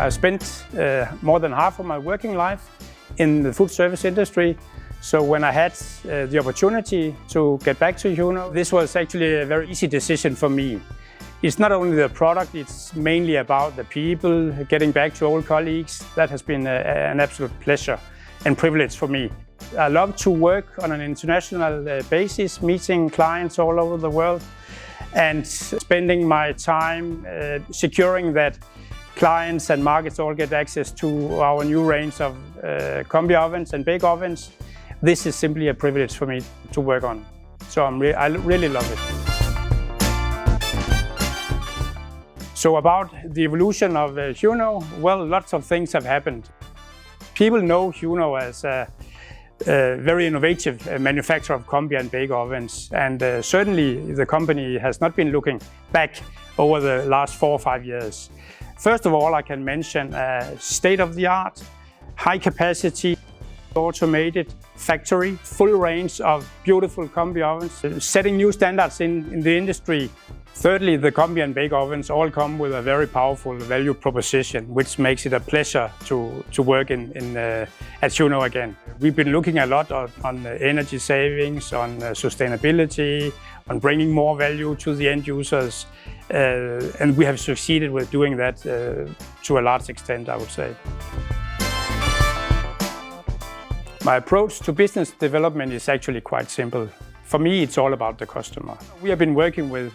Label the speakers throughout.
Speaker 1: I spent more than half of my working life in the food service industry. So when I had the opportunity to get back to HOUNÖ, this was actually a very easy decision for me. It's not only the product, it's mainly about the people, getting back to old colleagues. That has been an absolute pleasure and privilege for me. I love to work on an international basis, meeting clients all over the world and spending my time securing that clients and markets all get access to our new range of Combi ovens and bake ovens. This is simply a privilege for me to work on. So I really love it. So about the evolution of HOUNÖ, well, lots of things have happened. People know HOUNÖ as a very innovative manufacturer of Combi and bake ovens, and certainly the company has not been looking back over the last 4 or 5 years. First of all, I can mention a state-of-the-art, high-capacity, automated factory, full range of beautiful Combi ovens, setting new standards in the industry. Thirdly, the Combi and bake ovens all come with a very powerful value proposition, which makes it a pleasure to work at HOUNÖ again. We've been looking a lot on energy savings, on sustainability, on bringing more value to the end users, and we have succeeded with doing that to a large extent, I would say. My approach to business development is actually quite simple. For me, it's all about the customer. We have been working with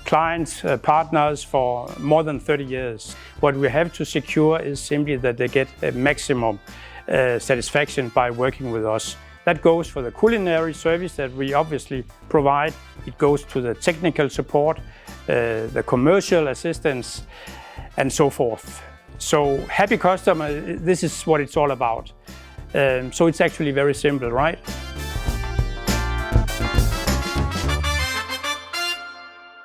Speaker 1: clients, partners for more than 30 years. What we have to secure is simply that they get a maximum satisfaction by working with us. That goes for the culinary service that we obviously provide. It goes to the technical support, the commercial assistance, and so forth. So happy customer, this is what it's all about. So it's actually very simple, right?